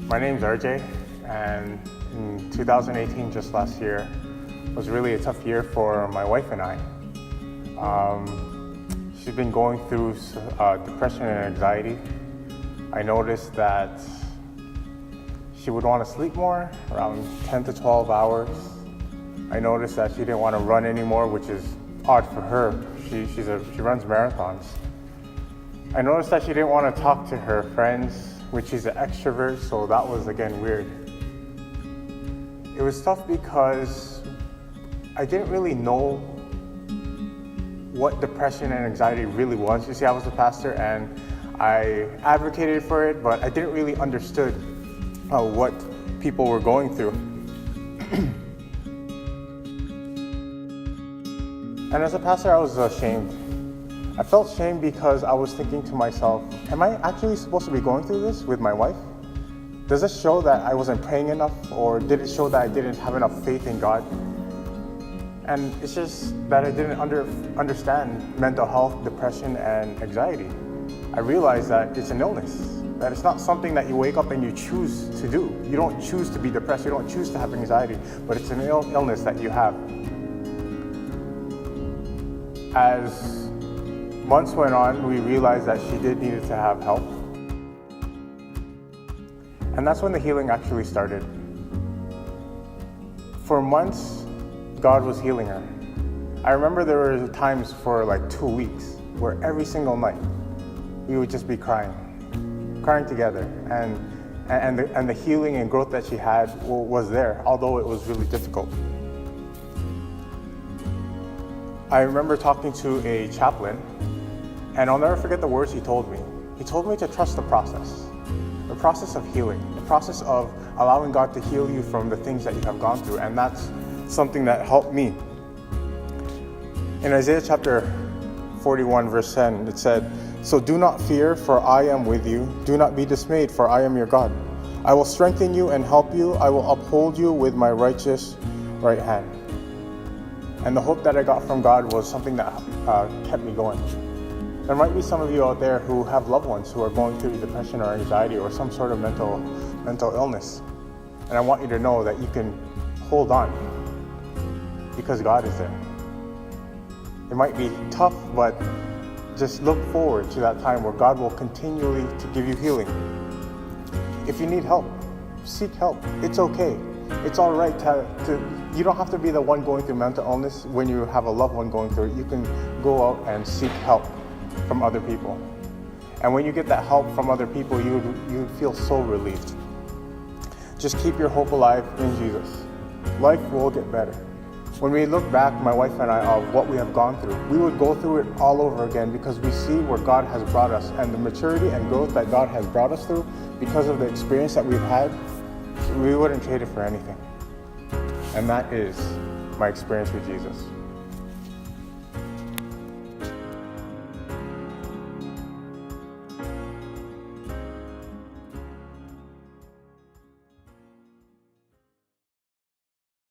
My name's RJ, and in 2018, just last year, was really a tough year for my wife and I. She's been going through depression and anxiety. I noticed that she would want to sleep more, around 10 to 12 hours. I noticed that she didn't want to run anymore, which is odd for her. She runs marathons. I noticed that she didn't want to talk to her friends, which is an extrovert, so that was again weird. It was tough because I didn't really know what depression and anxiety really was. You see, I was a pastor and I advocated for it, but I didn't really understood what people were going through. And as a pastor, I was ashamed. I felt shame because I was thinking to myself, am I actually supposed to be going through this with my wife? Does this show that I wasn't praying enough, or did it show that I didn't have enough faith in God? And it's just that I didn't understand mental health, depression, and anxiety. I realized that it's an illness, that it's not something that you wake up and you choose to do. You don't choose to be depressed, you don't choose to have anxiety, but it's an illness that you have. As months went on, we realized that she needed to have help. And that's when the healing actually started. For months, God was healing her. I remember there were times for like 2 weeks where every single night we would just be crying together. And the healing and growth that she had was there, although it was really difficult. I remember talking to a chaplain, and I'll never forget the words he told me. He told me to trust the process of healing, the process of allowing God to heal you from the things that you have gone through, and that's something that helped me. In Isaiah chapter 41, verse 10, it said, "So do not fear, for I am with you. Do not be dismayed, for I am your God. I will strengthen you and help you. I will uphold you with my righteous right hand." And the hope that I got from God was something that kept me going. There might be some of you out there who have loved ones who are going through depression or anxiety or some sort of mental illness. And I want you to know that you can hold on because God is there. It might be tough, but just look forward to that time where God will continually to give you healing. If you need help, seek help. It's okay. It's all right you don't have to be the one going through mental illness when you have a loved one going through it. You can go out and seek help from other people. And when you get that help from other people, you feel so relieved. Just keep your hope alive in Jesus. Life will get better. When we look back, my wife and I, of what we have gone through, we would go through it all over again because we see where God has brought us and the maturity and growth that God has brought us through because of the experience that we've had. We wouldn't trade it for anything. And that is my experience with Jesus.